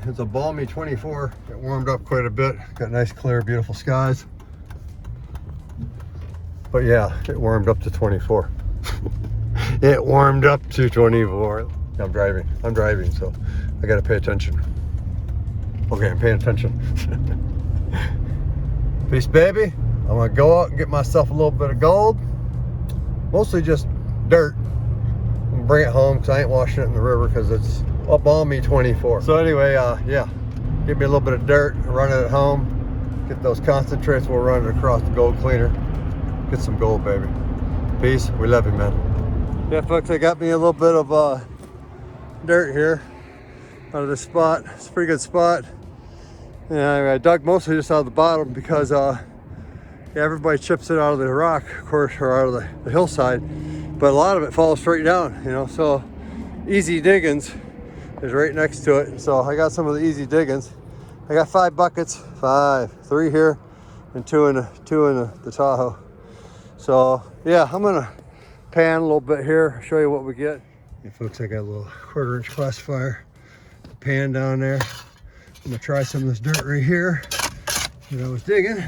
It's a balmy 24. It warmed up quite a bit. Got nice, clear, beautiful skies. But yeah, it warmed up to 24. It warmed up to 24. I'm driving, so I gotta pay attention. Okay, I'm paying attention. Peace, baby. I'm gonna go out and get myself a little bit of gold. Mostly just dirt. And bring it home because I ain't washing it in the river because it's a balmy 24. So anyway, yeah, get me a little bit of dirt, run it at home, get those concentrates, we'll run it across the gold cleaner. Get some gold, baby. Peace, we love you, man. Yeah, folks, I got me a little bit of dirt here out of this spot. It's a pretty good spot. And I dug mostly just out of the bottom because yeah, everybody chips it out of the rock, of course, or out of the hillside, but a lot of it falls straight down, you know, so easy diggings is right next to it. So I got some of the easy diggings. I got 5 buckets, 3 here and two in the Tahoe. So yeah, I'm gonna pan a little bit here, show you what we get. Yeah, folks, I got a little 1/4-inch classifier pan down there. I'm gonna try some of this dirt right here that I was digging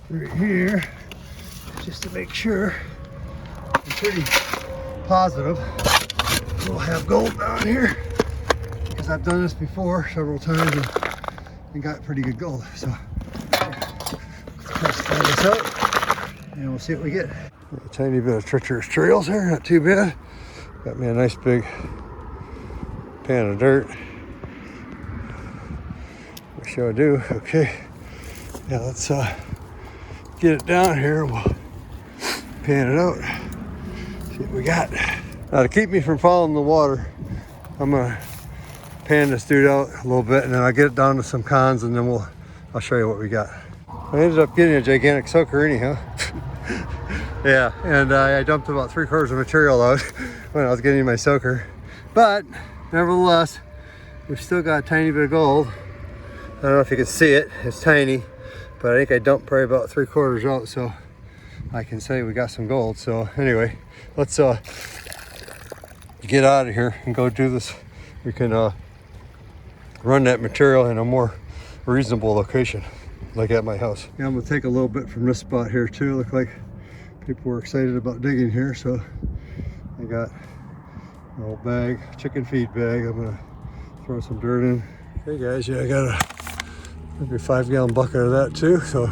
right here, just to make sure. I'm pretty positive we'll have gold down here because I've done this before several times and got pretty good gold. So let's try this out and we'll see what we get. A tiny bit of treacherous trails here, not too bad. Got me a nice big pan of dirt. I sure do. Okay, yeah, let's get it down here. We'll pan it out. See what we got. Now, to keep me from falling in the water, I'm gonna pan this dude out a little bit, and then I'll get it down to some cons, and then I'll show you what we got. I ended up getting a gigantic soaker anyhow. Yeah, and I dumped about 3/4 of material out when I was getting my soaker, but nevertheless, we've still got a tiny bit of gold. I don't know if you can see it, it's tiny, but I think I dumped probably about 3/4 out, so I can say we got some gold. So anyway, let's get out of here and go do this. We can run that material in a more reasonable location, like at my house. Yeah, I'm gonna take a little bit from this spot here too. Look like people were excited about digging here, so I got an old bag, chicken feed bag. I'm gonna throw some dirt in. Okay guys, yeah, I got a maybe a 5-gallon bucket of that too, so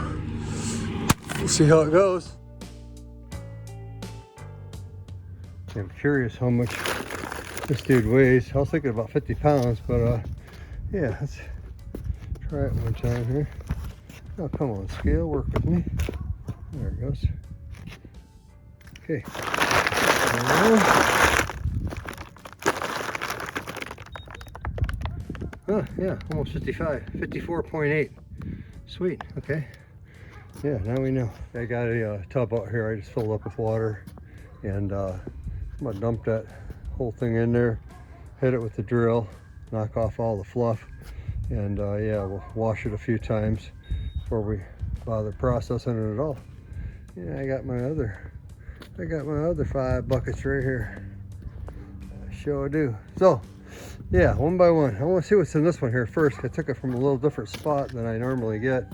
we'll see how it goes. I'm curious how much this dude weighs. I was thinking about 50 pounds, but yeah, let's try it one time here. Oh, come on, scale, work with me. There it goes. Okay. Oh, yeah, almost 55, 54.8. Sweet, okay. Yeah, now we know. I got a tub out here I just filled up with water, and I'm gonna dump that whole thing in there, hit it with the drill, knock off all the fluff, and yeah, we'll wash it a few times before we bother processing it at all. Yeah, I got my other 5 buckets right here. I sure do. So yeah, one by one. I want to see what's in this one here first. I took it from a little different spot than I normally get.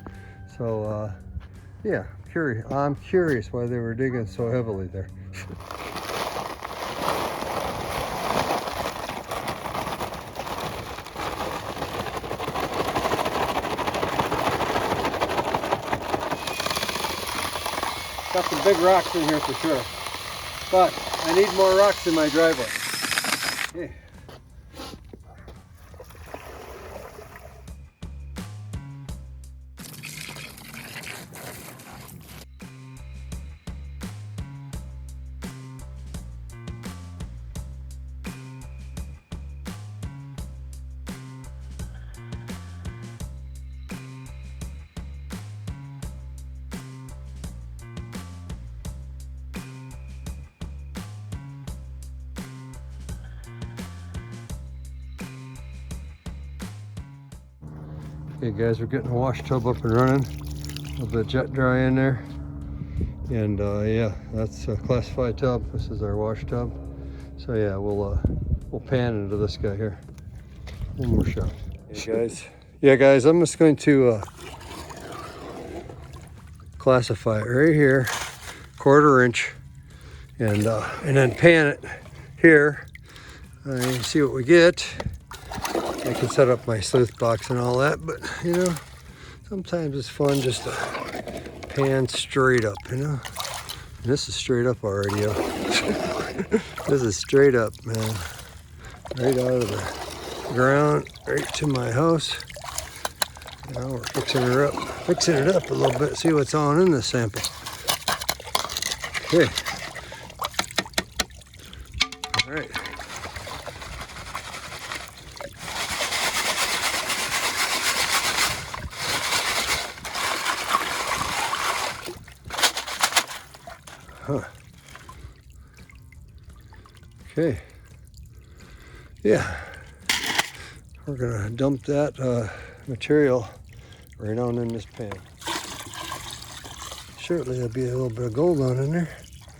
So yeah, I'm curious why they were digging so heavily there. Got some big rocks in here for sure, but I need more rocks in my driveway. Yeah. Okay guys, we're getting the wash tub up and running. A little bit of jet dry in there. And yeah, that's a classified tub. This is our wash tub. So yeah, we'll pan into this guy here. One more shot. Hey guys. Yeah guys, I'm just going to classify it right here, 1/4 inch, and then pan it here. And see what we get. I can set up my sleuth box and all that, but you know, sometimes it's fun just to pan straight up, you know. And this is straight up already, yo. This is straight up, man. Right out of the ground, right to my house. Now we're fixing it up a little bit, see what's on in this sample. Okay. All right. Huh. Okay. Yeah. We're gonna dump that material right on in this pan. Surely there'll be a little bit of gold on in there.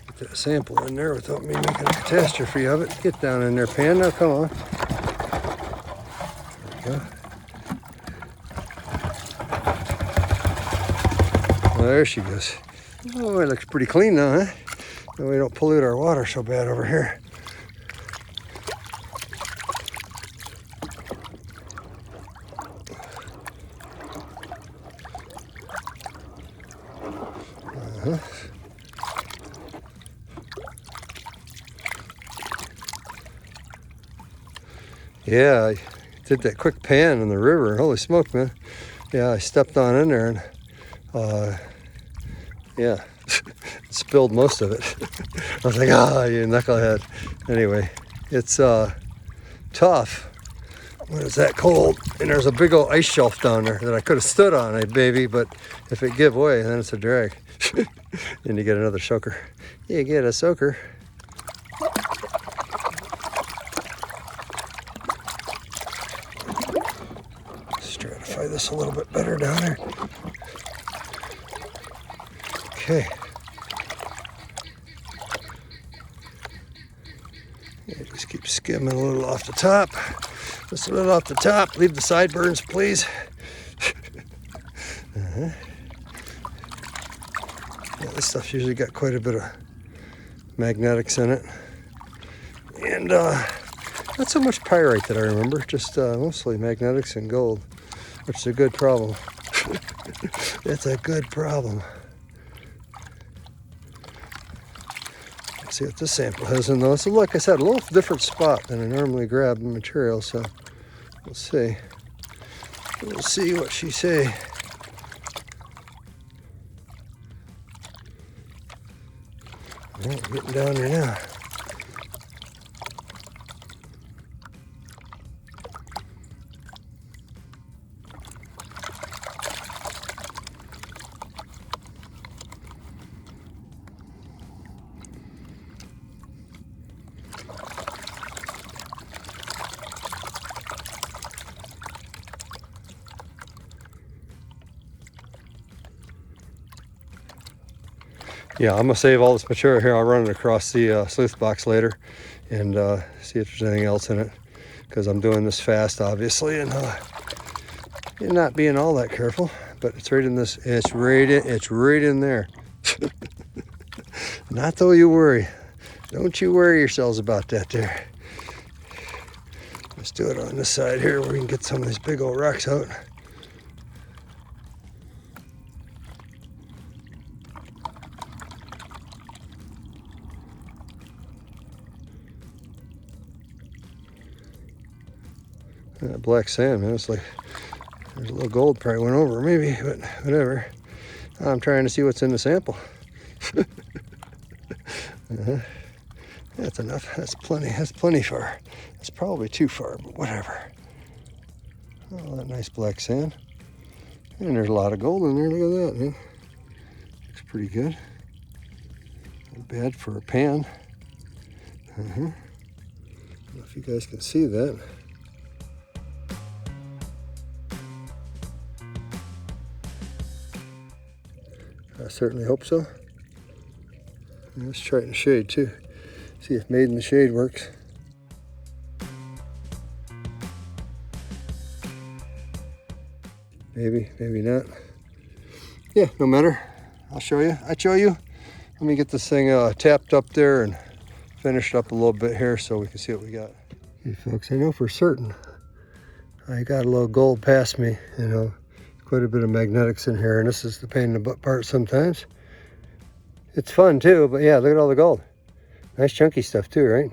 Get that sample in there without me making a catastrophe of it. Get down in there, pan. Now come on. There we go. Well, there she goes. Oh, it looks pretty clean now, huh? And we don't pollute our water so bad over here. Yeah, I did that quick pan in the river. Holy smoke, man. Yeah, I stepped on in there and yeah, spilled most of it. I was like, ah, you knucklehead. Anyway, it's tough when it's that cold. And there's a big old ice shelf down there that I could have stood on, baby, but if it give way, then it's a drag. And you get another soaker. You get a soaker. Stratify this a little bit better down there. Okay. Yeah, just keep skimming a little off the top. Just a little off the top. Leave the sideburns, please. Yeah, this stuff's usually got quite a bit of magnetics in it. And not so much pyrite that I remember, just mostly magnetics and gold, which is a good problem. It's a good problem. Let's see what this sample has in though. So like I said, a little different spot than I normally grab the material, so we'll see. We'll see what she say. Oh, getting down there now. Yeah, I'm gonna save all this material here. I'll run it across the sleuth box later and see if there's anything else in it, because I'm doing this fast, obviously, and not being all that careful. But it's right in this. It's right in there. Not though you worry. Don't you worry yourselves about that there. Let's do it on this side here where we can get some of these big old rocks out. That black sand, man, it's like there's a little gold probably went over maybe, but whatever. I'm trying to see what's in the sample. That's enough. That's plenty far. That's probably too far, but whatever. Oh, that nice black sand. And there's a lot of gold in there. Look at that, man. Looks pretty good. Not bad for a pan. I don't know if you guys can see that. I certainly hope so. Let's try it in the shade too. See if made in the shade works. Maybe, maybe not. Yeah, no matter. I'll show you. Let me get this thing tapped up there and finished up a little bit here so we can see what we got. Okay, folks, I know for certain I got a little gold past me, you know, quite a bit of magnetics in here, and this is the pain in the butt part sometimes. It's fun too, but yeah, look at all the gold. Nice chunky stuff too, right?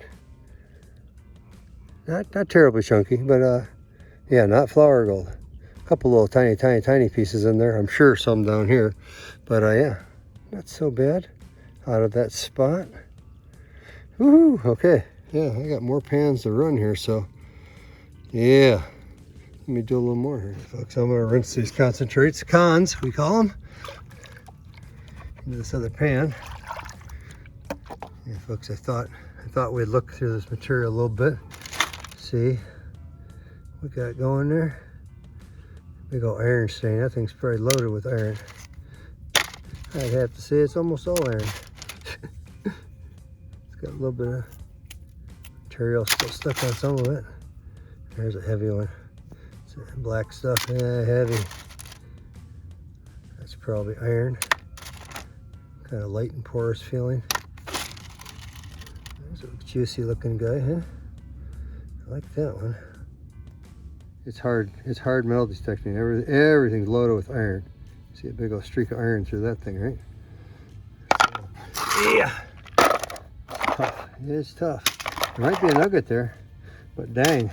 Not terribly chunky, but yeah, not flour gold. A couple little tiny pieces in there. I'm sure some down here, but yeah, not so bad out of that spot. Woohoo! Okay, yeah, I got more pans to run here, so yeah. Let me do a little more here, folks. I'm gonna rinse these concentrates, cons we call them, into this other pan. Yeah, folks, I thought we'd look through this material a little bit. See what we got going there. Big old iron stain. That thing's probably loaded with iron. I'd have to say it's almost all iron. It's got a little bit of material still stuck on some of it. There's a heavy one. It's black stuff. Yeah, heavy. That's probably iron. Kind of light and porous feeling. There's a juicy looking guy, huh? I like that one. It's hard metal detecting. Everything's loaded with iron. See a big old streak of iron through that thing, right? So, yeah. It's tough. It's tough. There might be a nugget there, but dang.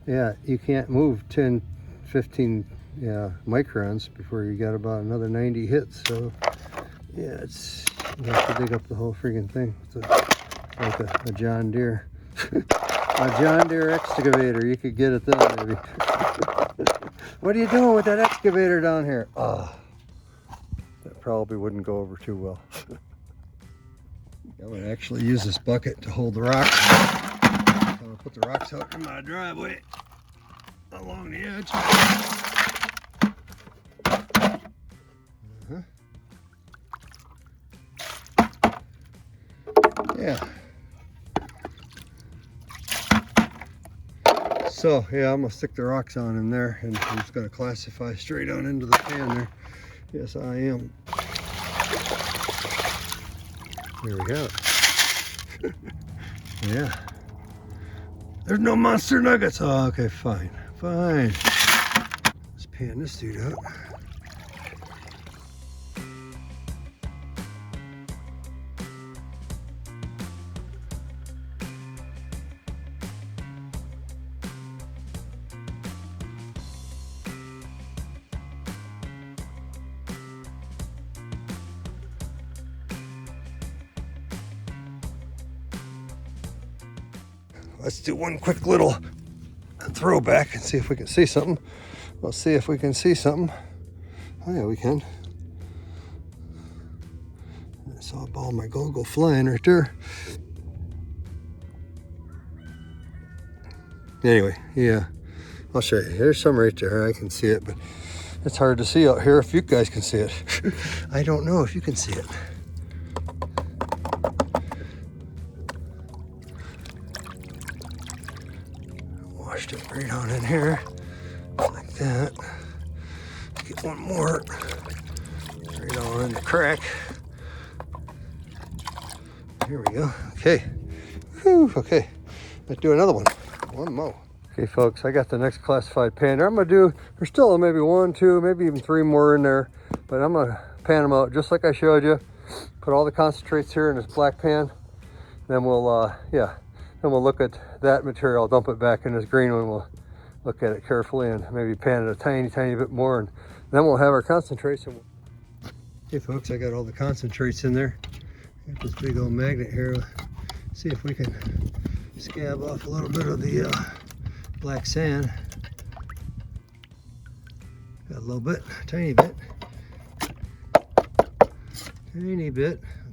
Yeah, you can't move 10, 15 microns before you got about another 90 hits. So yeah, you have to dig up the whole freaking thing. It's like a John Deere. A John Deere excavator. You could get it then, maybe. What are you doing with that excavator down here? Oh, that probably wouldn't go over too well. I'm gonna actually use this bucket to hold the rocks. I'm gonna put the rocks out in my driveway along the edge. Yeah. So yeah, I'm gonna stick the rocks on in there, and I'm just gonna classify straight on into the pan there. Yes, I am. There we go. Yeah. There's no monster nuggets. Oh, okay, fine. Let's pan this dude out. Let's do one quick little throwback and see if we can see something. We'll see if we can see something. Oh yeah, we can. I saw a ball of my gold go flying right there. Anyway, yeah, I'll show you. There's some right there. I can see it, but it's hard to see out here if you guys can see it. I don't know if you can see it. Washed it right on in here, like that. Get one more, right on in the crack. Here we go. Okay. Whew, okay. Let's do another one. One more. Okay, folks, I got the next classified pan there. I'm gonna do, there's still maybe 1, 2, maybe even 3 more in there, but I'm gonna pan them out just like I showed you. Put all the concentrates here in this black pan. Then we'll, then we'll look at that material, dump it back in this green one. We'll look at it carefully and maybe pan it a tiny bit more, and then we'll have our concentrates. Okay, folks, I got all the concentrates in there. Got this big old magnet here. See if we can scab off a little bit of the black sand. Got a little bit, tiny bit.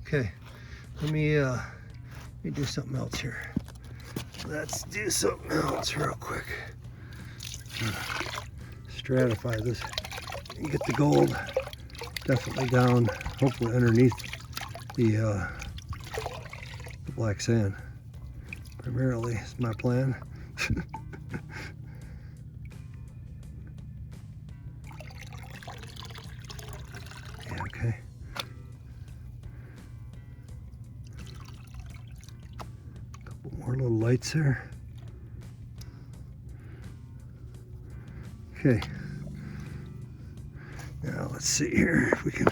Okay, let me do something else here. Let's do something else real quick. Stratify this and get the gold definitely down, hopefully underneath the black sand. Primarily is my plan. Okay. Couple more little lights there. Okay. Now let's see here if we can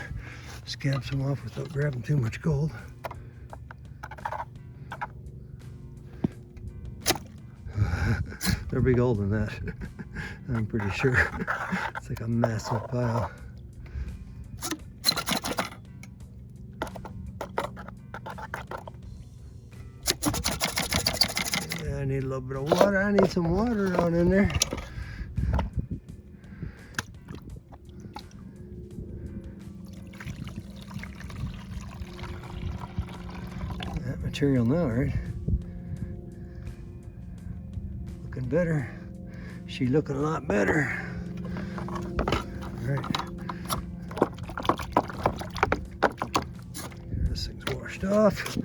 scab some off without grabbing too much gold. There'll be gold in that. I'm pretty sure. It's like a massive pile. Yeah, I need a little bit of water. I need some water down in there. That material now, right? Looking better. She looking a lot better. All right. This thing's washed off.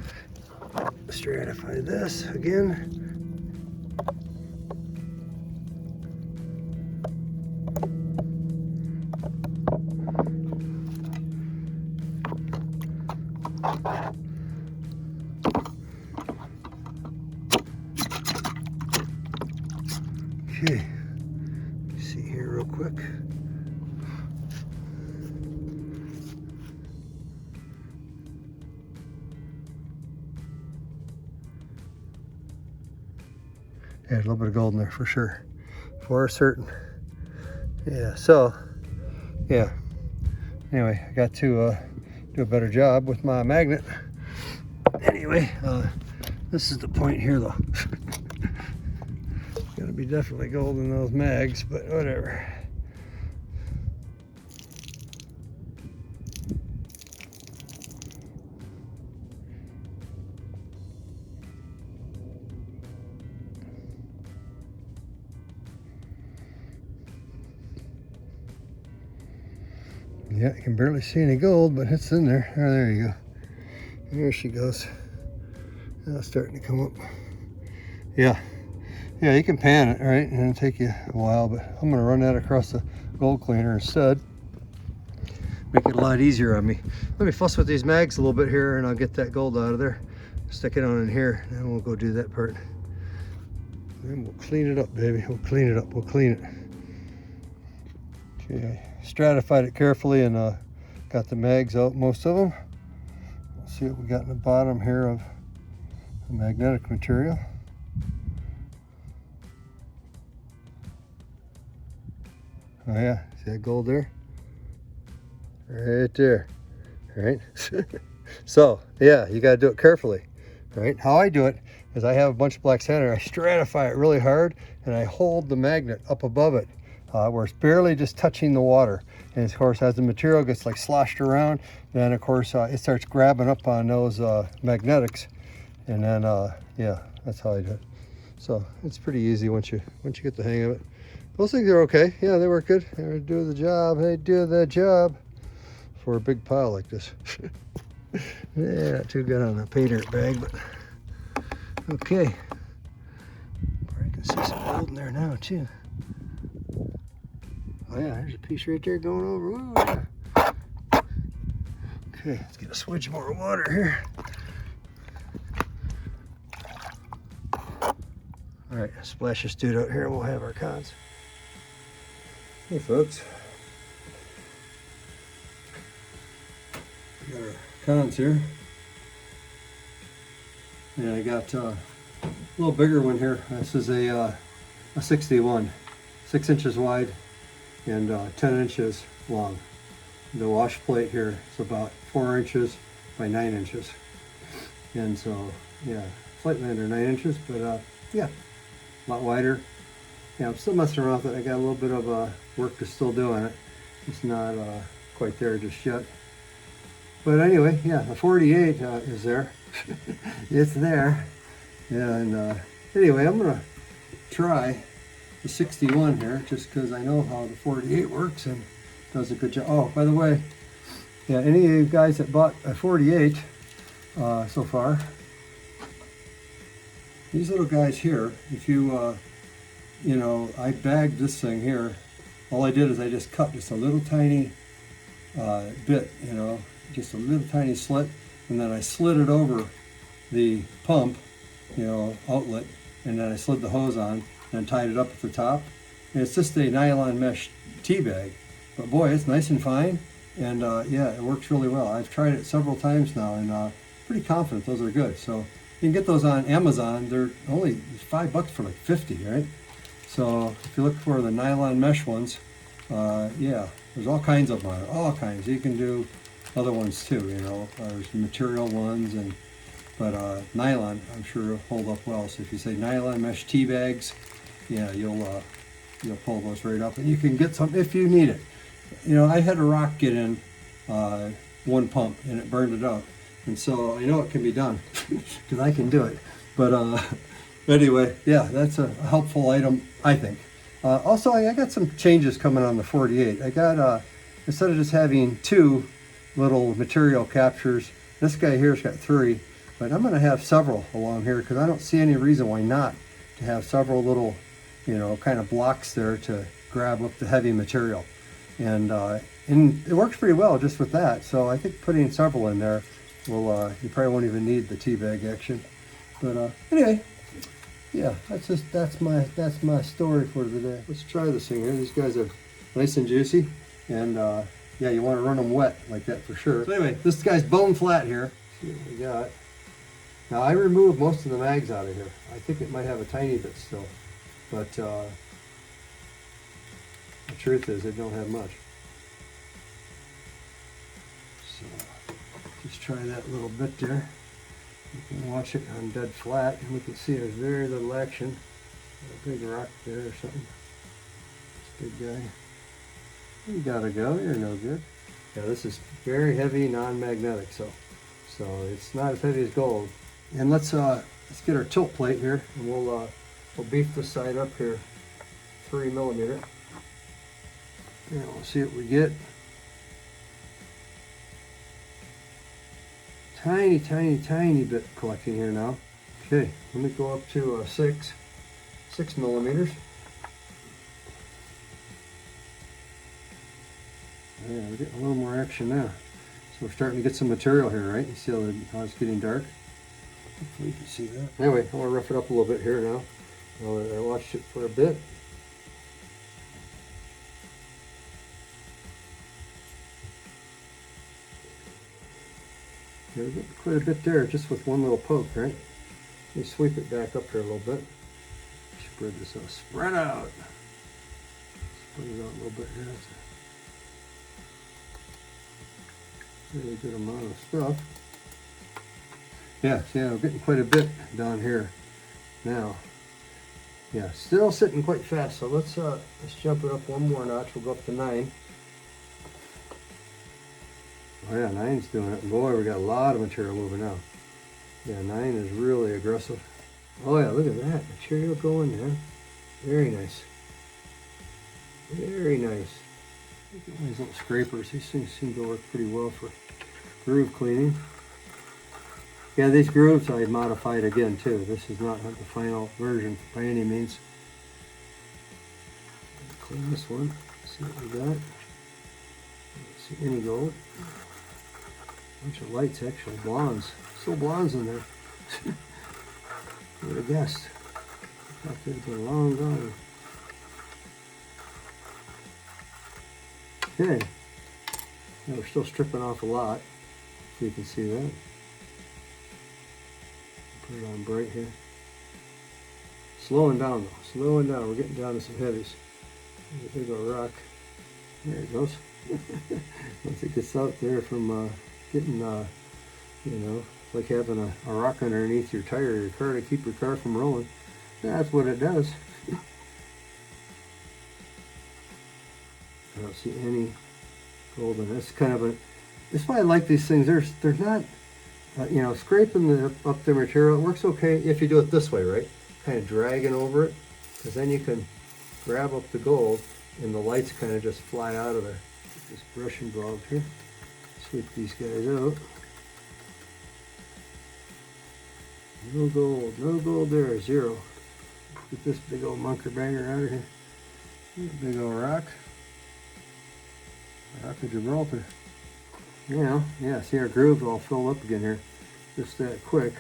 Stratify this again. Okay, see here real quick. Yeah, a little bit of gold in there for sure, for certain. Yeah, so, yeah. Anyway, I got to do a better job with my magnet. Anyway, this is the point here though. Gonna be definitely gold in those mags, but whatever. Yeah, you can barely see any gold, but it's in there. Oh, there you go. There she goes. Now it's starting to come up. Yeah. Yeah, you can pan it, right? And it'll take you a while, but I'm gonna run that across the gold cleaner instead. Make it a lot easier on me. Let me fuss with these mags a little bit here and I'll get that gold out of there. Stick it on in here, then we'll go do that part. Then we'll clean it up, baby. We'll clean it up, we'll clean it. Okay, I stratified it carefully and got the mags out, most of them. Let's see what we got in the bottom here of the magnetic material. Oh yeah, see that gold there? Right there, right? So, yeah, you gotta do it carefully, right? How I do it is I have a bunch of black sand and I stratify it really hard and I hold the magnet up above it where it's barely just touching the water. And of course, as the material gets like sloshed around, then of course it starts grabbing up on those magnetics. And then, yeah, that's how I do it. So it's pretty easy once you get the hang of it. Those things are okay. Yeah, they work good. They do the job. They do the job for a big pile like this. Yeah, not too good on the pay dirt bag, but okay. I can see some gold in there now too. Oh yeah, there's a piece right there going over. Ooh, yeah. Okay, let's get a swidge more water here. All right, splash this dude out here and we'll have our cons. Hey folks, we got our cons here. And I got a little bigger one here. This is a 61, 6 inches wide and 10 inches long. The wash plate here is about 4 inches by 9 inches. And so, yeah, slightly under 9 inches, but yeah, a lot wider. Yeah, I'm still messing around with it. I got a little bit of work to still do on it. It's not quite there just yet. But anyway, yeah, the 48 is there. It's there. Yeah, and anyway, I'm gonna try the 61 here just because I know how the 48 works and does a good job. Oh, by the way, yeah, any of you guys that bought a 48 so far, these little guys here, if you you know, I bagged this thing here. All I did is I just cut just a little tiny bit, you know, just a little tiny slit, and then I slid it over the pump, you know, outlet, and then I slid the hose on and tied it up at the top. And it's just a nylon mesh tea bag, but boy, it's nice and fine, and yeah, it works really well. I've tried it several times now, and pretty confident those are good. So you can get those on Amazon. They're only $5 for like 50, right? So if you look for the nylon mesh ones, yeah, there's all kinds of them, all kinds. You can do other ones too, you know. There's material ones, but nylon, I'm sure will hold up well. So if you say nylon mesh tea bags, yeah, you'll pull those right up, and you can get some if you need it. You know, I had a rock get in one pump, and it burned it up, and so I know it can be done because I can do it. But anyway, yeah, that's a helpful item, I think. Also, I got some changes coming on the 48. I got, instead of just having 2 little material captures, this guy here's got 3, but I'm going to have several along here because I don't see any reason why not to have several little, you know, kind of blocks there to grab up the heavy material. And it works pretty well just with that. So I think putting several in there will, you probably won't even need the tea bag action. But anyway, yeah, that's my story for today. Let's try this thing here. These guys are nice and juicy, and yeah, you want to run them wet like that for sure. So anyway, this guy's bone flat here. Let's see what we got. Now I removed most of the mags out of here. I think it might have a tiny bit still, but the truth is it don't have much. So just try that little bit there. You can watch it on dead flat, and we can see there's very little action. A big rock there or something. This big guy. You gotta go, you're no good. Yeah, this is very heavy, non-magnetic, so it's not as heavy as gold. And let's get our tilt plate here, and we'll beef this side up here 3 millimeter. And we'll see what we get. Tiny, tiny, tiny bit collecting here now. Okay, let me go up to 6 millimeters. Yeah, we're getting a little more action now. So we're starting to get some material here, right? You see how it's getting dark? Hopefully you can see that. Anyway, I want to rough it up a little bit here now. I watched it for a bit. Yeah, we get quite a bit there just with one little poke, right? Let me sweep it back up here a little bit. Spread this out. Spread out! Spread it out a little bit here. That's a really good amount of stuff. Yeah, see, I'm getting quite a bit down here now. Yeah, still sitting quite fast, so let's jump it up one more notch. We'll go up to 9. Oh yeah, 9's doing it. Boy, we got a lot of material moving out. Yeah, 9 is really aggressive. Oh yeah, look at that material going there. Very nice. Very nice. Look at these little scrapers. These things seem to work pretty well for groove cleaning. Yeah, these grooves I modified again too. This is not the final version by any means. Clean this one. See what we got. See any gold. Bunch of lights actually, blondes. Still blondes in there. Who would have guessed? I thought they'd been long gone. Okay. Yeah, we're still stripping off a lot. So you can see that. Put it on bright here. Slowing down though. Slowing down. We're getting down to some heavies. There's a big old rock. There it goes. Once it gets out there from getting, you know, it's like having a rock underneath your tire of your car to keep your car from rolling. That's what it does. I don't see any gold in this. Kind of a, that's why I like these things. They're not, you know, scraping up the material. It works okay if you do it this way, right? Kind of dragging over it, because then you can grab up the gold and the lights kind of just fly out of there. Get this brush involved here. Sweep these guys out. No gold there, 0. Get this big old munker banger out of here. Big old rock. Rock of Gibraltar. Yeah, see our groove all filled up again here, just that quick.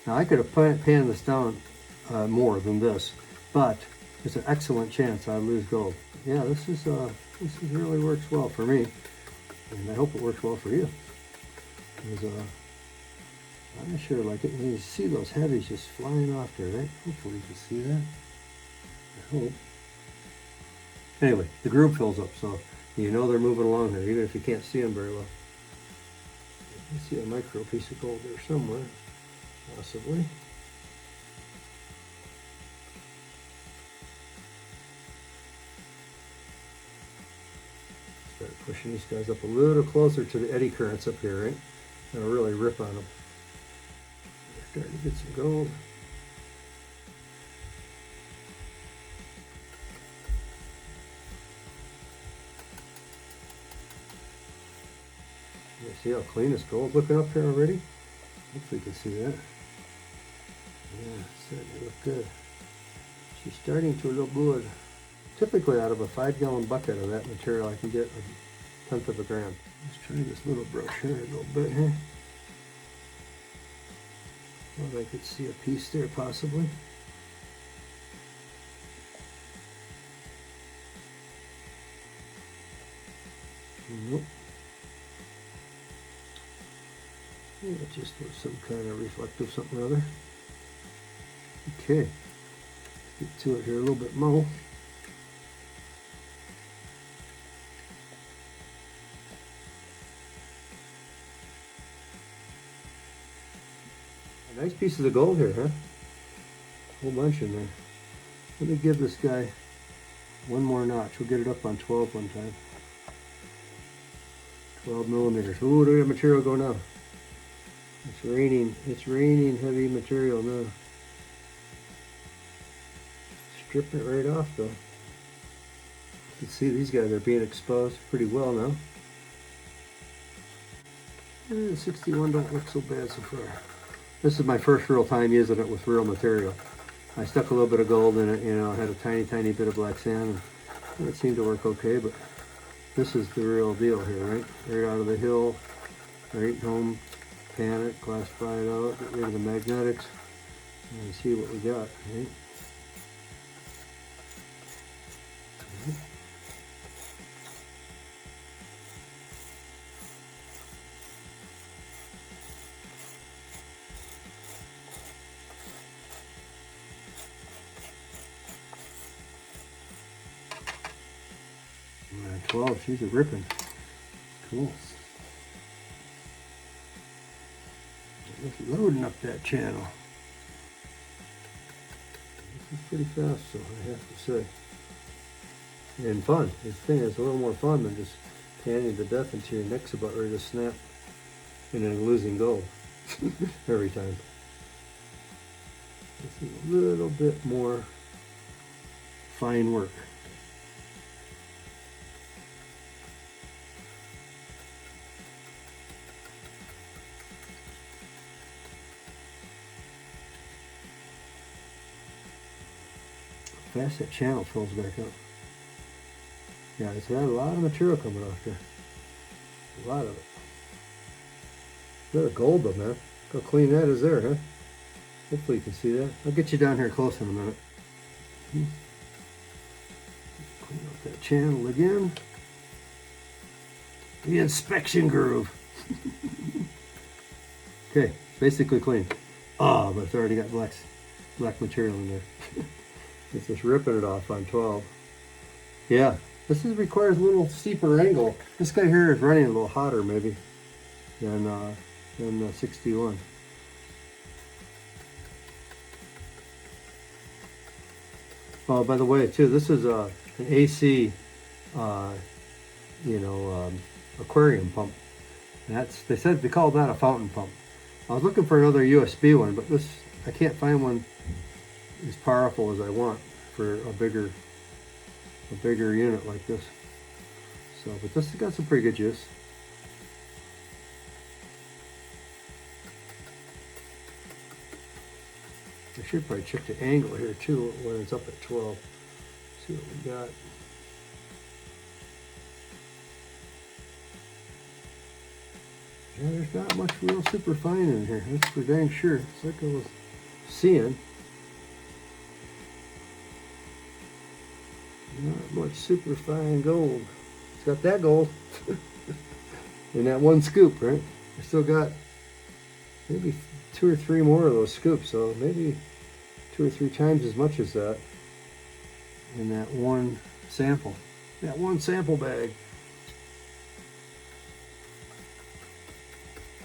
Now I could have panned this down more than this, but there's an excellent chance I'd lose gold. Yeah, this really works well for me, and I hope it works well for you. I sure like it. And you see those heavies just flying off there, right? Hopefully you can see that. I hope. Anyway, the groove fills up, so you know they're moving along here, even if you can't see them very well. You see a micro piece of gold there somewhere, possibly. Start pushing these guys up a little closer to the eddy currents up here, right? They'll really rip on them. They're starting to get some gold. You see how clean this gold's looking up here already? Hopefully you can see that. Yeah, it's starting to look good. She's starting to look good. Typically out of a 5-gallon bucket of that material I can get 1/10 of a gram. Let's try this little brush here a little bit here. Thought I could see a piece there possibly. Nope. Yeah, it just was some kind of reflective something or other. Okay, get to it here a little bit more. Nice pieces of gold here, huh? A whole bunch in there. Let me give this guy one more notch. We'll get it up on 12 one time. 12 millimeters. Ooh, look at the material go now. It's raining heavy material now. Strip it right off though. You can see these guys are being exposed pretty well now. And 61 don't look so bad so far. This is my first real time using it with real material. I stuck a little bit of gold in it, I had a tiny bit of black sand, and it seemed to work okay, but this is the real deal here, right? Right out of the hill, right home, pan it, classify it out, get rid of the magnetics, and see what we got, right? And 12, she's a ripping. Cool. Just loading up that channel. This is pretty fast, so I have to say. And fun. This thing is a little more fun than just panning to death until your neck's about ready to snap and then losing gold every time. This is a little bit more fine work. Fast that channel fills back up. Yeah, it's had a lot of material coming off there. A lot of it. A lot of gold though, man. Look how clean that is there, huh? Hopefully you can see that. I'll get you down here close in a minute. Clean up that channel again. The inspection groove. Okay, basically clean. Ah, but it's already got black material in there. It's just ripping it off on 12. Yeah, this requires a little steeper angle. This guy here is running a little hotter maybe than 61. Oh, by the way, too, this is an AC, aquarium pump. And they said they called that a fountain pump. I was looking for another USB one, but I can't find one as powerful as I want for a bigger unit like this. So, but this has got some pretty good juice. I should probably check the angle here too when it's up at 12. See what we got. Yeah, there's not much real super fine in here. That's for dang sure. It's like I was seeing. Not much super fine gold. It's got that gold in that one scoop, right? I still got maybe 2 or 3 more of those scoops, so maybe 2 or 3 times as much as that in that one sample. That one sample bag.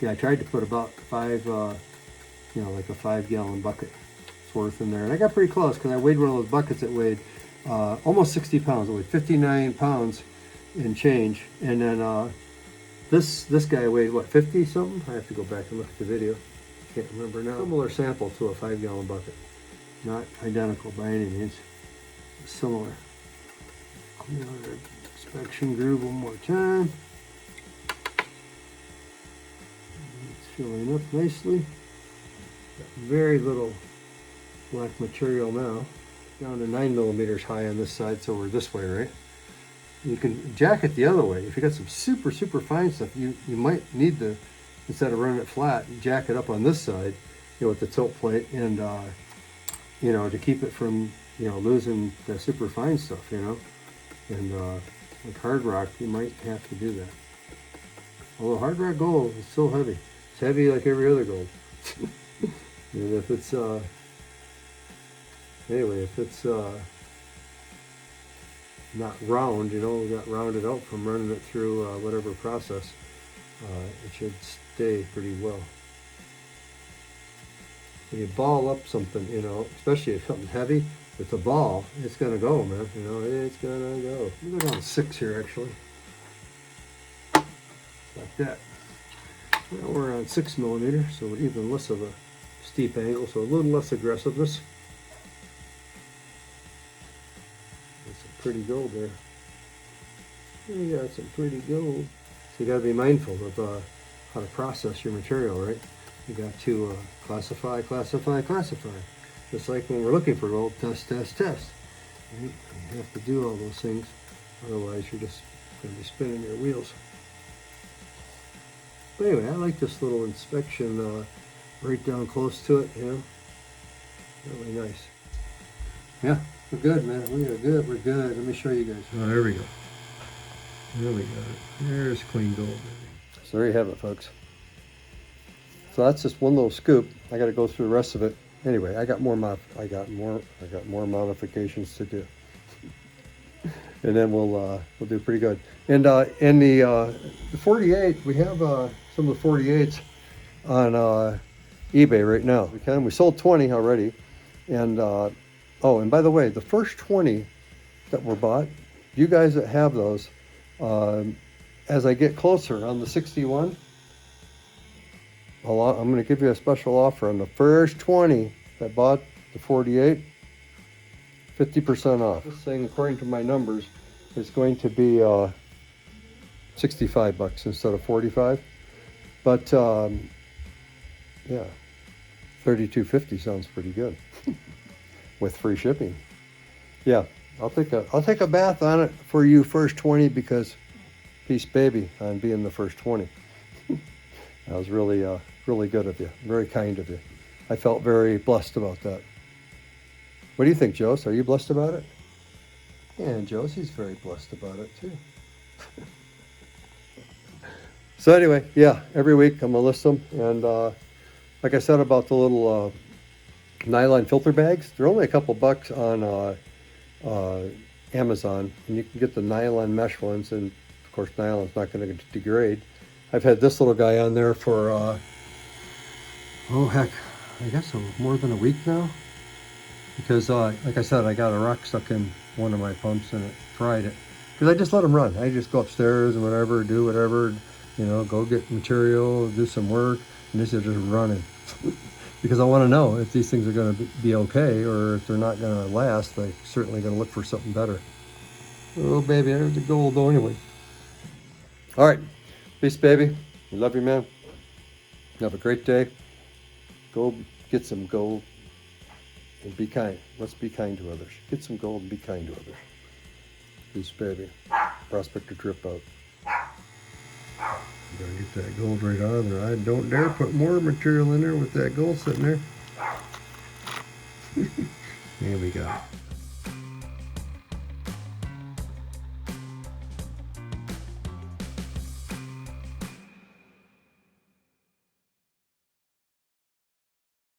Yeah, I tried to put about 5, you know, like a 5-gallon bucket worth in there, and I got pretty close because I weighed one of those buckets that weighed almost 60 pounds. It weighed 59 pounds and change, and then this guy weighed what, 50 something? I have to go back and look at the video. Can't remember now. Similar sample to a 5-gallon bucket, not identical by any means. Similar. Clean out our inspection groove one more time. It's filling up nicely. Got very little black material now. Down to 9 millimeters high on this side, so we're this way, right? You can jack it the other way. If you got some super fine stuff, you might need to, instead of running it flat, jack it up on this side, you know, with the tilt plate, and you know, to keep it from, you know, losing the super fine stuff, you know. And like hard rock, you might have to do that. Although hard rock gold is still heavy. It's heavy like every other gold. And if it's anyway, if it's not round, you know, got rounded out from running it through whatever process, it should stay pretty well. When you ball up something, you know, especially if something's heavy, it's a ball, it's gonna go, man. You know, it's gonna go. Let me go down to 6 here, actually. Like that. Now we're on 6 millimeters, so we're even less of a steep angle, so a little less aggressiveness. That's some pretty gold there. You got some pretty gold. So you got to be mindful of how to process your material, right? You got to classify. Just like when we're looking for gold, test. Right? You have to do all those things, otherwise you're just going to be spinning your wheels. But anyway, I like this little inspection right down close to it, you know. Really nice. Yeah, we're good, man. We are good. We're good. Let me show you guys. Oh, there we go. There we go. There's clean gold, baby. So there you have it, folks. So that's just one little scoop. I got to go through the rest of it. Anyway, I got more modifications to do, and then we'll do pretty good. And in the 48, we have some of the 48s on eBay right now. We sold 20 already, and oh, and by the way, the first 20 that were bought, you guys that have those, as I get closer on the 61. I'm going to give you a special offer on the first 20 that bought the 48, 50% off. This thing, according to my numbers, is going to be $65 instead of $45. But yeah, $32.50 sounds pretty good with free shipping. Yeah, I'll take a bath on it for you, first 20, because peace, baby, on being the first 20. That was really really good of you. Very kind of you. I felt very blessed about that. What do you think, Jose? Are you blessed about it? Yeah, and Josie's very blessed about it too. So anyway, yeah, every week I'm gonna list them, and like I said about the little nylon filter bags, they're only a couple bucks on Amazon, and you can get the nylon mesh ones, and of course nylon's not going to degrade. I've had this little guy on there for oh heck, I guess more than a week now, because like I said, I got a rock stuck in one of my pumps and it fried it, because I just let them run. I just go upstairs and whatever, do whatever, you know, go get material, do some work, and this is just running. Because I want to know if these things are going to be okay, or if they're not going to last. They're certainly going to look for something better. Oh baby, there's the gold though anyway. All right, peace, baby. We love you, man. Have a great day. Go get some gold and be kind. Let's be kind to others. Get some gold and be kind to others. Peace, baby. Prospector Tripp out. Gotta get that gold right out of there. I don't dare put more material in there with that gold sitting there. Here we go.